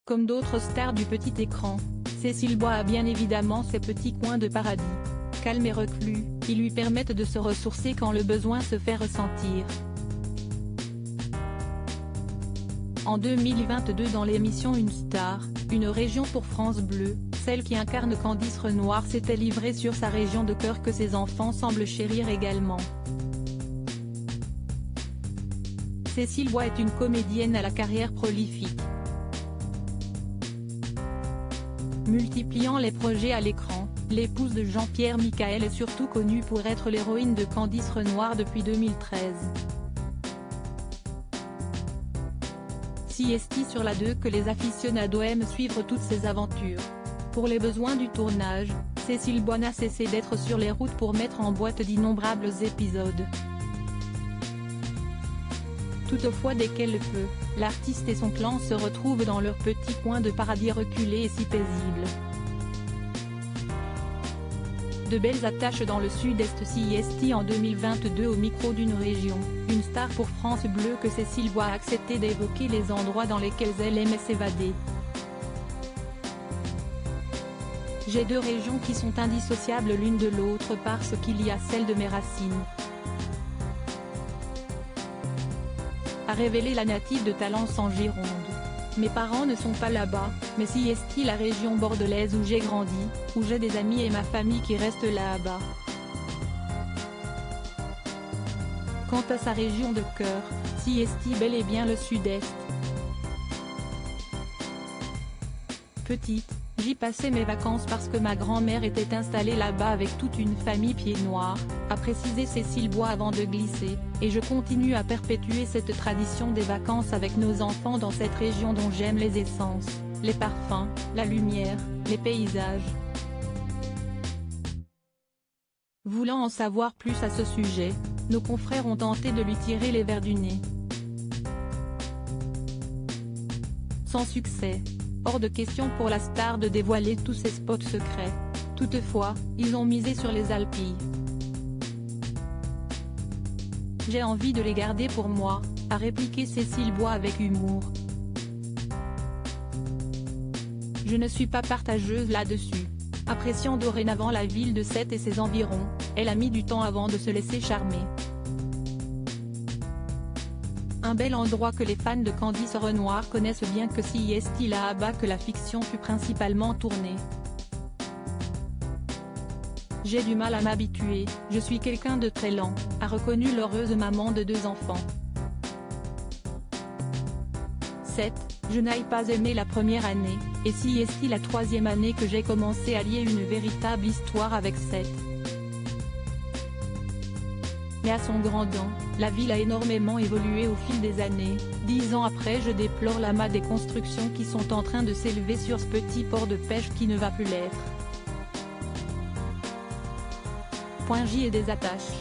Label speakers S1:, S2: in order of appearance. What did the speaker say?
S1: Comme d'autres stars du petit écran, Cécile Bois a bien évidemment ses petits coins de paradis, calmes et reclus, qui lui permettent de se ressourcer quand le besoin se fait ressentir. En 2022 dans l'émission Une star, une région pour France Bleu, celle qui incarne Candice Renoir s'était livrée sur sa région de cœur que ses enfants semblent chérir également. Cécile Bois est une comédienne à la carrière prolifique. Multipliant les projets à l'écran, l'épouse de Jean-Pierre Michael est surtout connue pour être l'héroïne de Candice Renoir depuis 2013. Si est-il sur la 2 que les aficionados aiment suivre toutes ses aventures. Pour les besoins du tournage, Cécile Bois n'a cessé d'être sur les routes pour mettre en boîte d'innombrables épisodes. Toutefois dès qu'elle le peut, l'artiste et son clan se retrouvent dans leur petit coin de paradis reculé et si paisible. De belles attaches dans le sud-est si est en 2022 au micro d'une région, une star pour France Bleu que Cécile Bois a accepté d'évoquer les endroits dans lesquels elle aimait s'évader. J'ai deux régions qui sont indissociables l'une de l'autre parce qu'il y a celle de mes racines. A révélé la native de Talence en Gironde. Mes parents ne sont pas là-bas, mais si est la région bordelaise où j'ai grandi, où j'ai des amis et ma famille qui restent là-bas. Quant à sa région de cœur, si est bel et bien le sud-est. Petite, j'y passais mes vacances parce que ma grand-mère était installée là-bas avec toute une famille pieds noirs, a précisé Cécile Bois avant de glisser, et je continue à perpétuer cette tradition des vacances avec nos enfants dans cette région dont j'aime les essences, les parfums, la lumière, les paysages. Voulant en savoir plus à ce sujet, nos confrères ont tenté de lui tirer les vers du nez. Sans succès. Hors de question pour la star de dévoiler tous ses spots secrets. Toutefois, ils ont misé sur les Alpilles. J'ai envie de les garder pour moi, a répliqué Cécile Bois avec humour. Je ne suis pas partageuse là-dessus. Appréciant dorénavant la ville de Sète et ses environs, elle a mis du temps avant de se laisser charmer. Un bel endroit que les fans de Candice Renoir connaissent bien que si est là-bas que la fiction fut principalement tournée. J'ai du mal à m'habituer, je suis quelqu'un de très lent, a reconnu l'heureuse maman de deux enfants. 7. Je n'ai pas aimé la première année, et si est la troisième année que j'ai commencé à lier une véritable histoire avec 7. Mais à son grand dent, la ville a énormément évolué au fil des années. 10 ans après je déplore l'amas des constructions qui sont en train de s'élever sur ce petit port de pêche qui ne va plus l'être. J et des attaches.